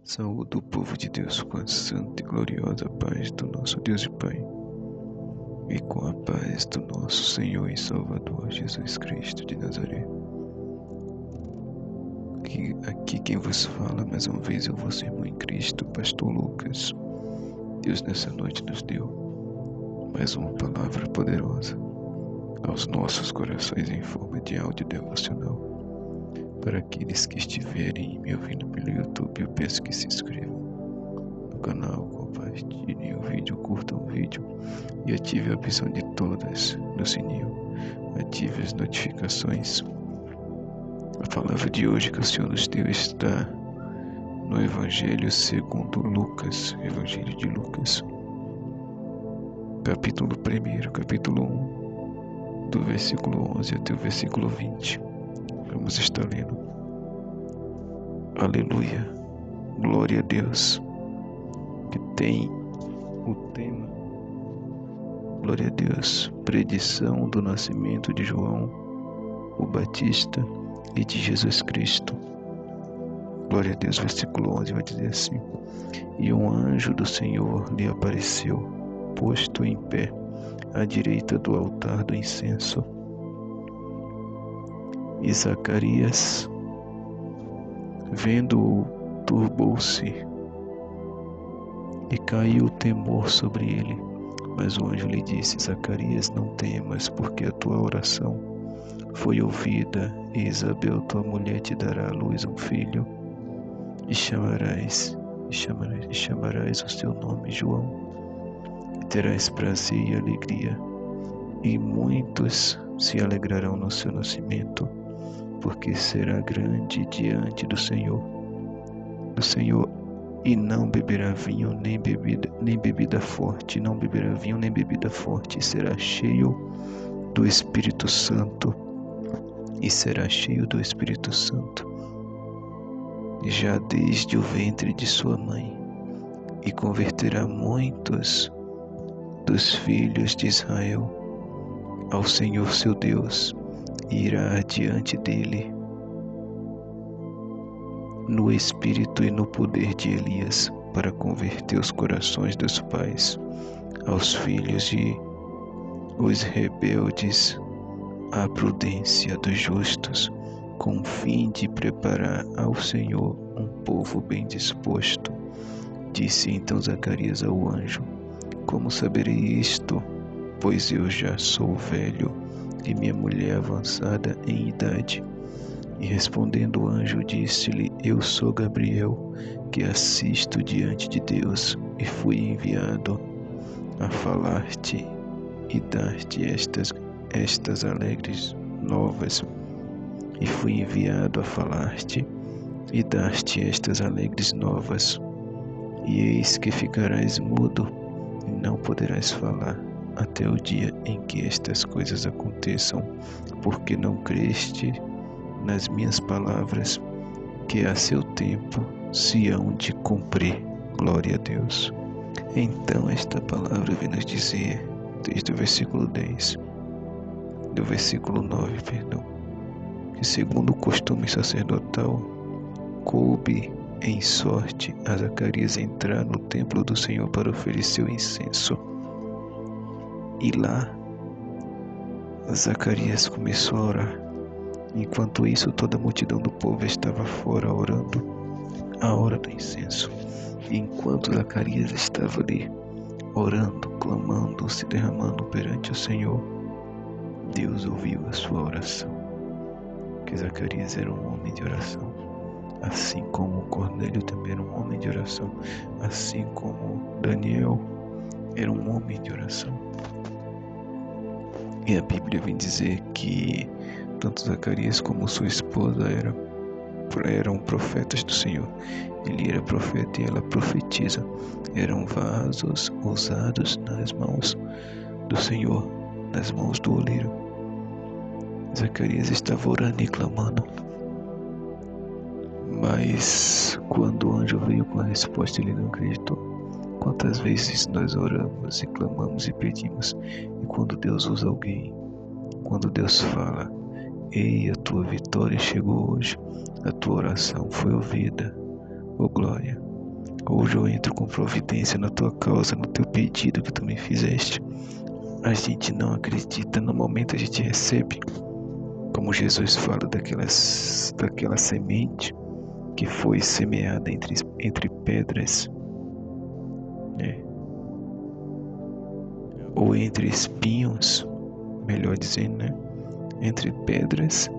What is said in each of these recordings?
Saúde o povo de Deus com a santa e gloriosa paz do nosso Deus e Pai, e com a paz do nosso Senhor e Salvador Jesus Cristo de Nazaré. Aqui quem vos fala mais uma vez é o vosso irmão em Cristo, Pastor Lucas. Deus nessa noite nos deu mais uma palavra poderosa aos nossos corações em forma de áudio devocional. Para aqueles que estiverem me ouvindo pelo YouTube, eu peço que se inscrevam no canal, compartilhem o vídeo, curtam o vídeo e ative a opção de todas no sininho. Ative as notificações. A palavra de hoje que o Senhor nos deu está no Evangelho segundo Lucas, Evangelho de Lucas, capítulo 1, capítulo 1, do versículo 11 até o versículo 20. Vamos estar lendo. Aleluia, glória a Deus, que tem o tema, glória a Deus, predição do nascimento de João o Batista e de Jesus Cristo. Glória a Deus, versículo 11 vai dizer assim: E um anjo do Senhor lhe apareceu, posto em pé, à direita do altar do incenso. E Zacarias, vendo-o, turbou-se, e caiu o temor sobre ele. Mas o anjo lhe disse: Zacarias, não temas, porque a tua oração foi ouvida, e Isabel, tua mulher, te dará à luz um filho, e chamarás o seu nome João, e terás prazer e alegria, e muitos se alegrarão no seu nascimento, porque será grande diante do Senhor, e não beberá vinho nem bebida forte, e será cheio do Espírito Santo, já desde o ventre de sua mãe, e converterá muitos dos filhos de Israel ao Senhor seu Deus, e irá diante dele no espírito e no poder de Elias, para converter os corações dos pais aos filhos e os rebeldes à prudência dos justos, com o fim de preparar ao Senhor um povo bem disposto. Disse então Zacarias ao anjo: Como saberei isto? Pois eu já sou velho, e minha mulher avançada em idade. E respondendo o anjo, disse-lhe: Eu sou Gabriel, que assisto diante de Deus, e fui enviado a falar-te e dar-te estas alegres novas. E eis que ficarás mudo, e não poderás falar, até o dia em que estas coisas aconteçam, porque não creste nas minhas palavras, que a seu tempo se hão de cumprir. Glória a Deus. Então esta palavra vem nos dizer, desde o versículo 10, do versículo 9, que segundo o costume sacerdotal, coube em sorte a Zacarias entrar no templo do Senhor para oferecer o incenso. E lá Zacarias começou a orar. Enquanto isso, toda a multidão do povo estava fora orando a hora do incenso. E enquanto Zacarias estava ali orando, clamando, se derramando perante o Senhor, Deus ouviu a sua oração. Que Zacarias era um homem de oração, assim como Cornélio também era um homem de oração, assim como Daniel era um homem de oração. E a Bíblia vem dizer que tanto Zacarias como sua esposa eram profetas do Senhor. Ele era profeta e ela profetiza. Eram vasos usados nas mãos do Senhor, nas mãos do oleiro. Zacarias estava orando e clamando. Mas quando o anjo veio com a resposta, ele não acreditou. Quantas vezes nós oramos e clamamos e pedimos, e quando Deus usa alguém, quando Deus fala: Ei, a tua vitória chegou hoje, a tua oração foi ouvida, oh glória, Hoje eu entro com providência na tua causa, no teu pedido que tu me fizeste. A gente não acredita, no momento a gente recebe, como Jesus fala daquela semente que foi semeada entre pedras, né? Ou entre espinhos, melhor dizendo, né? Entre pedras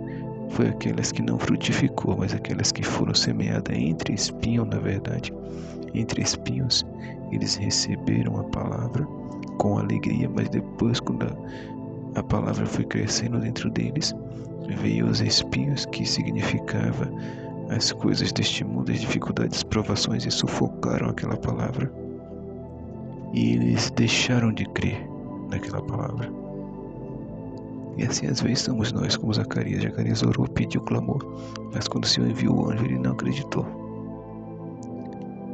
foi aquelas que não frutificou, mas aquelas que foram semeadas entre espinhos, na verdade. Entre espinhos, eles receberam a palavra com alegria, mas depois, quando a palavra foi crescendo dentro deles, veio os espinhos, que significava as coisas deste mundo, as dificuldades, as provações, e sufocaram aquela palavra. E eles deixaram de crer naquela palavra. E assim às vezes somos nós, como Zacarias. Zacarias orou, pediu, clamou, mas quando o Senhor enviou o anjo, ele não acreditou.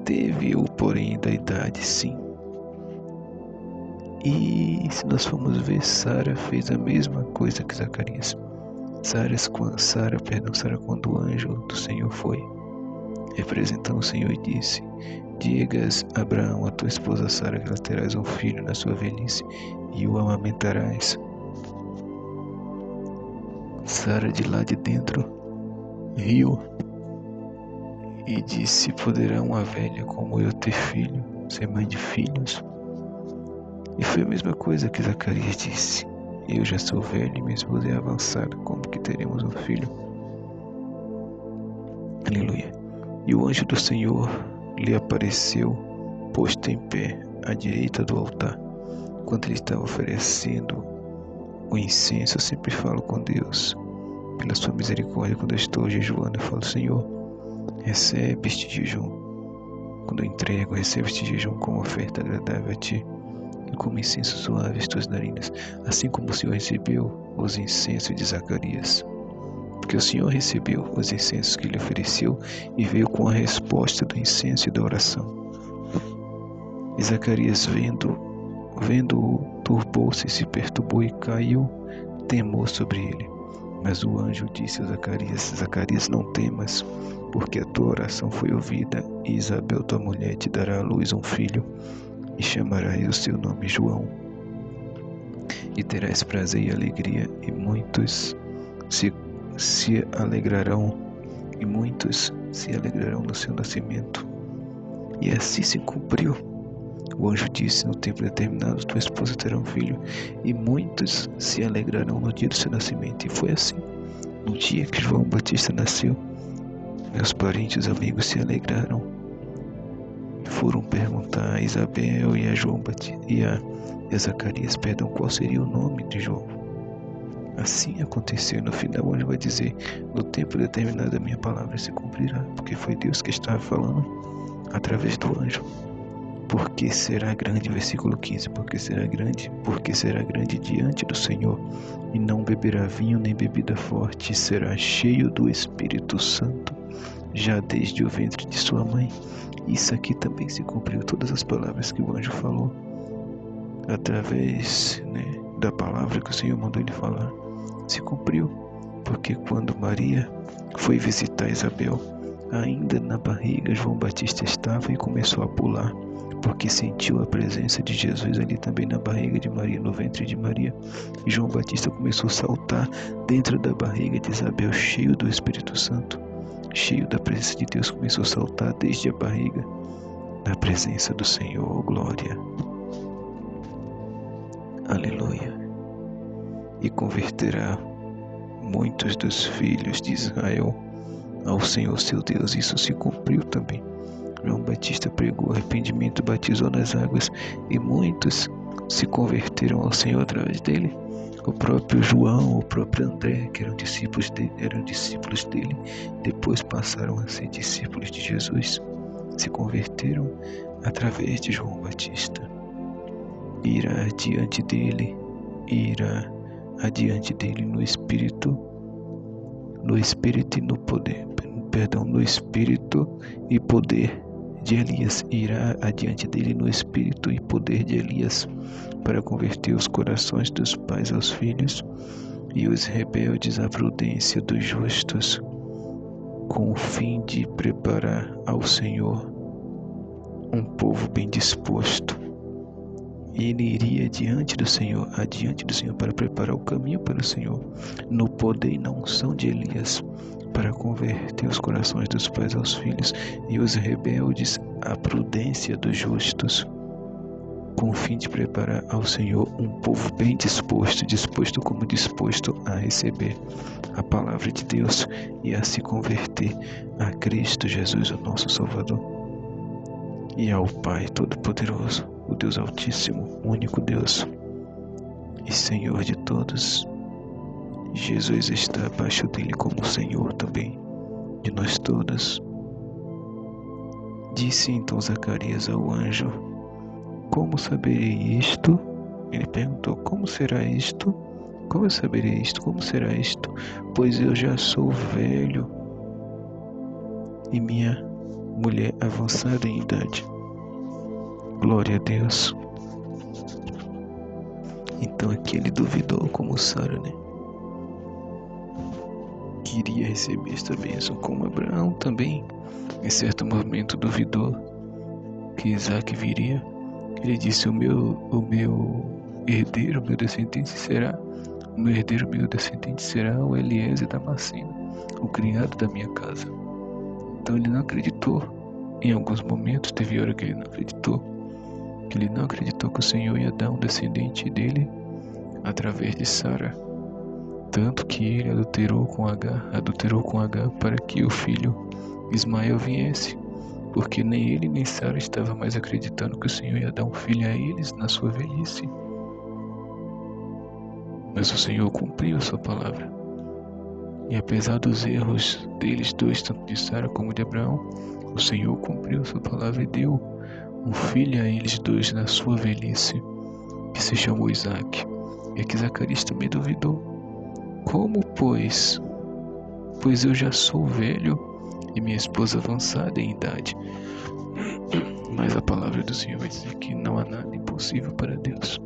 Teve o porém da idade, sim. E se nós formos ver, Sara fez a mesma coisa que Zacarias. Sara, quando o anjo do Senhor foi, representou o Senhor e disse: digas a Abraão, a tua esposa Sara, que ela terás um filho na sua velhice e o amamentarás. Sara, de lá de dentro, riu e disse: poderá uma velha como eu ter filho, ser mãe de filhos? E foi a mesma coisa que Zacarias disse: eu já sou velho e minha esposa é avançada, como que teremos um filho? Aleluia. E o anjo do Senhor lhe apareceu, posto em pé, à direita do altar. Quando ele estava oferecendo o incenso, eu sempre falo com Deus, pela sua misericórdia, quando eu estou jejuando, eu falo: Senhor, recebe este jejum. Quando eu entrego, recebe este jejum como oferta agradável a Ti, e como incenso suave as Tuas narinas, assim como o Senhor recebeu os incensos de Zacarias. Porque o Senhor recebeu os incensos que ele ofereceu e veio com a resposta do incenso e da oração. E Zacarias, vendo-o, turbou-se, se perturbou e caiu temor sobre ele. Mas o anjo disse a Zacarias: Zacarias, não temas, porque a tua oração foi ouvida, e Isabel, tua mulher, te dará à luz um filho, e chamarás o seu nome João. E terás prazer e alegria, e muitos se alegrarão no seu nascimento. E assim se cumpriu. O anjo disse: no tempo determinado tua esposa terá um filho, e muitos se alegrarão no dia do seu nascimento. E foi assim. No dia que João Batista nasceu, meus parentes e amigos se alegraram. Foram perguntar a Isabel e a João Batista e a Zacarias, qual seria o nome de João. Assim aconteceu. No final o anjo vai dizer: no tempo determinado a minha palavra se cumprirá, porque foi Deus que estava falando através do anjo. Porque será grande, versículo 15, porque será grande diante do Senhor, e não beberá vinho nem bebida forte, será cheio do Espírito Santo, já desde o ventre de sua mãe. Isso aqui também se cumpriu, todas as palavras que o anjo falou, através, da palavra que o Senhor mandou ele falar, se cumpriu. Porque quando Maria foi visitar Isabel, ainda na barriga João Batista estava e começou a pular, porque sentiu a presença de Jesus ali também na barriga de Maria, no ventre de Maria. E João Batista começou a saltar dentro da barriga de Isabel, cheio do Espírito Santo, cheio da presença de Deus, começou a saltar desde a barriga, na presença do Senhor. Glória. Aleluia. E converterá muitos dos filhos de Israel ao Senhor seu Deus. Isso se cumpriu também. João Batista pregou arrependimento, batizou nas águas, e muitos se converteram ao Senhor através dele. O próprio João, o próprio André, que eram discípulos dele, depois passaram a ser discípulos de Jesus, se converteram através de João Batista. Irá adiante dele no espírito e no poder, no espírito e poder de Elias. Irá adiante dele no espírito e poder de Elias, para converter os corações dos pais aos filhos e os rebeldes à prudência dos justos, com o fim de preparar ao Senhor um povo bem disposto. E ele iria adiante do Senhor para preparar o caminho para o Senhor, no poder e na unção de Elias, para converter os corações dos pais aos filhos e os rebeldes à prudência dos justos, com o fim de preparar ao Senhor um povo bem disposto a receber a palavra de Deus e a se converter a Cristo Jesus, o nosso Salvador, e ao Pai Todo-Poderoso, o Deus Altíssimo, único Deus e Senhor de todos. Jesus está abaixo dele como Senhor também de nós todos. Disse então Zacarias ao anjo: como saberei isto? Ele perguntou: como será isto? Como eu saberei isto? Como será isto? Pois eu já sou velho e minha mulher avançada em idade. Glória a Deus. Então aqui ele duvidou como Sara, né? Queria receber esta bênção, como Abraão também, em certo momento, duvidou que Isaac viria. Ele disse: o meu herdeiro, meu descendente será o Eliezer Damasceno, o criado da minha casa. Então ele não acreditou. Em alguns momentos teve hora que ele não acreditou. Ele não acreditou que o Senhor ia dar um descendente dele através de Sara. Tanto que ele adulterou com Agar para que o filho Ismael viesse, porque nem ele nem Sara estavam mais acreditando que o Senhor ia dar um filho a eles na sua velhice. Mas o Senhor cumpriu a sua palavra. E apesar dos erros deles dois, tanto de Sara como de Abraão, o Senhor cumpriu a sua palavra e deu um filho a eles dois na sua velhice, que se chamou Isaac. E aqui Zacarias também duvidou. Como, pois? Pois eu já sou velho e minha esposa avançada em idade. Mas a palavra do Senhor vai dizer que não há nada impossível para Deus.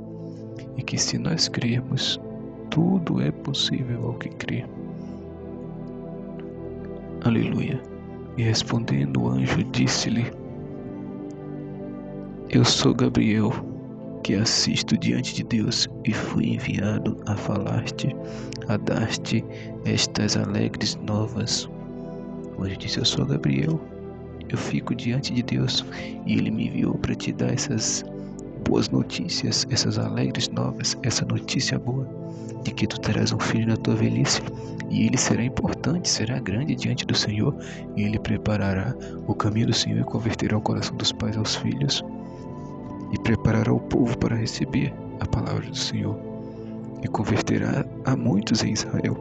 E que se nós crermos, tudo é possível ao que crê. Aleluia. E respondendo, o anjo disse-lhe: eu sou Gabriel, que assisto diante de Deus, e fui enviado a falar-te, a dar-te estas alegres novas. O anjo disse: eu sou Gabriel, eu fico diante de Deus, e ele me enviou para te dar essas boas notícias, essas alegres novas, essa notícia boa, de que tu terás um filho na tua velhice, e ele será importante, será grande diante do Senhor, e ele preparará o caminho do Senhor e converterá o coração dos pais aos filhos, e preparará o povo para receber a palavra do Senhor, e converterá a muitos em Israel.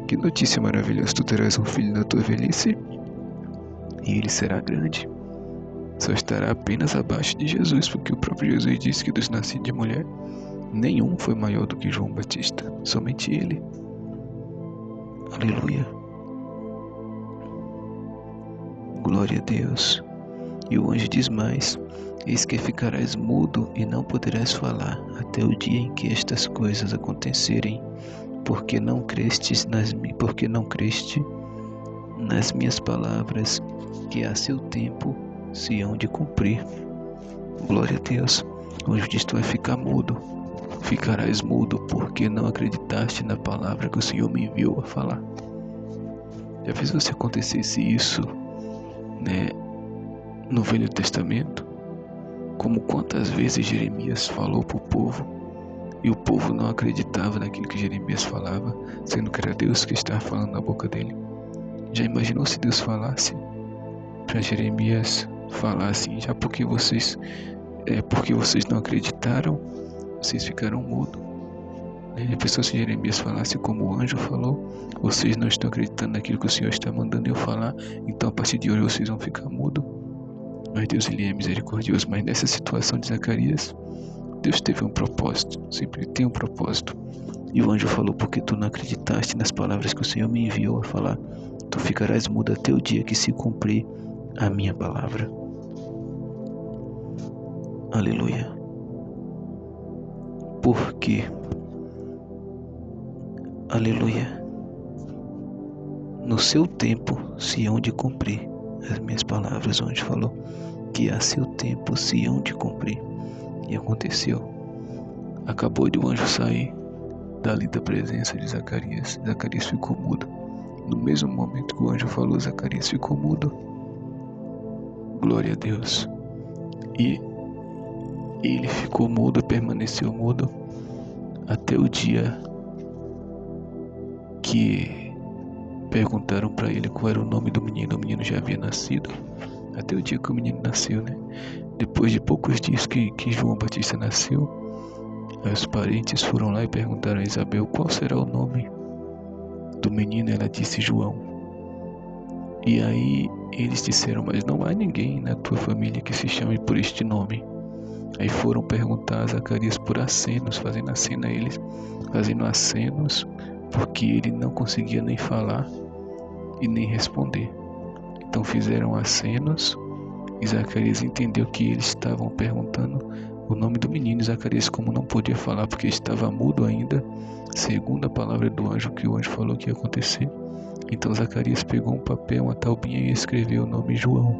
Que notícia maravilhosa! Tu terás um filho na tua velhice, e ele será grande. Só estará apenas abaixo de Jesus, porque o próprio Jesus disse que dos nascidos de mulher, nenhum foi maior do que João Batista, somente ele. Aleluia. Glória a Deus. E o anjo diz mais: eis que ficarás mudo e não poderás falar até o dia em que estas coisas acontecerem, porque não creste nas minhas palavras, que a seu tempo se hão de cumprir. Glória a Deus. O anjo diz: tu vai ficar mudo, ficarás mudo, porque não acreditaste na palavra que o Senhor me enviou a falar. Já viu se acontecesse isso, né, no Velho Testamento? Como quantas vezes Jeremias falou para o povo, e o povo não acreditava naquilo que Jeremias falava, sendo que era Deus que estava falando na boca dele. Já imaginou se Deus falasse para Jeremias, falar assim: já porque vocês não acreditaram, vocês ficaram mudos. A pessoa, se Jeremias falasse como o anjo falou: vocês não estão acreditando naquilo que o Senhor está mandando eu falar, então a partir de hoje vocês vão ficar mudos. Mas Deus, ele é misericordioso. Mas nessa situação de Zacarias, Deus teve um propósito, sempre tem um propósito. E o anjo falou: porque tu não acreditaste nas palavras que o Senhor me enviou a falar, tu ficarás mudo até o dia que se cumprir a minha palavra. Aleluia. Porque, aleluia, no seu tempo se hão de cumprir as minhas palavras. O anjo falou que a seu tempo se hão de cumprir. E aconteceu. Acabou de o anjo sair dali da presença de Zacarias. Zacarias ficou mudo. No mesmo momento que o anjo falou, Zacarias ficou mudo. Glória a Deus. E ele ficou mudo, permaneceu mudo até o dia que perguntaram para ele qual era o nome do menino. O menino já havia nascido. Até o dia que o menino nasceu, né? Depois de poucos dias que João Batista nasceu, os parentes foram lá e perguntaram a Isabel qual será o nome do menino. Ela disse João. E aí eles disseram, mas não há ninguém na tua família que se chame por este nome. Aí foram perguntar a Zacarias por acenos, fazendo aceno a eles, fazendo acenos, porque ele não conseguia nem falar e nem responder. Então fizeram acenos e Zacarias entendeu que eles estavam perguntando o nome do menino. Zacarias, como não podia falar porque estava mudo ainda, segundo a palavra do anjo, que o anjo falou que ia acontecer, então Zacarias pegou um papel, uma taubinha e escreveu o nome João.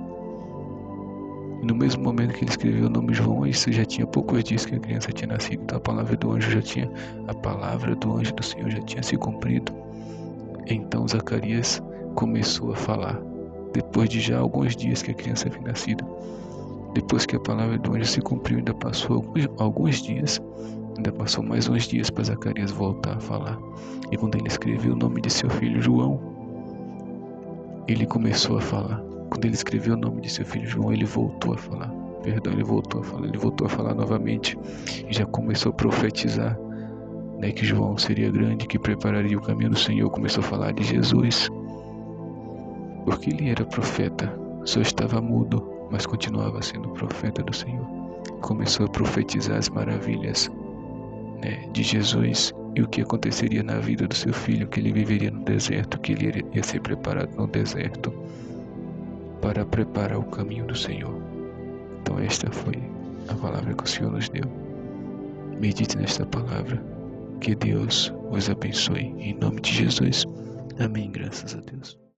E no mesmo momento que ele escreveu o nome João, isso já tinha poucos dias que a criança tinha nascido. Então a palavra do anjo do Senhor já tinha se cumprido. Então Zacarias começou a falar. Depois de já alguns dias que a criança havia nascido. Depois que a palavra do anjo se cumpriu, ainda passou alguns dias. Ainda passou mais uns dias para Zacarias voltar a falar. E quando ele escreveu o nome de seu filho João, ele começou a falar. Quando ele escreveu o nome de seu filho João, ele voltou a falar. Ele voltou a falar novamente. E já começou a profetizar, né, que João seria grande, que prepararia o caminho do Senhor. Começou a falar de Jesus. Porque ele era profeta, só estava mudo, mas continuava sendo profeta do Senhor. Começou a profetizar as maravilhas, né, de Jesus e o que aconteceria na vida do seu filho, que ele viveria no deserto, que ele ia ser preparado no deserto para preparar o caminho do Senhor. Então esta foi a palavra que o Senhor nos deu. Medite nesta palavra. Que Deus vos abençoe. Em nome de Jesus. Amém. Graças a Deus.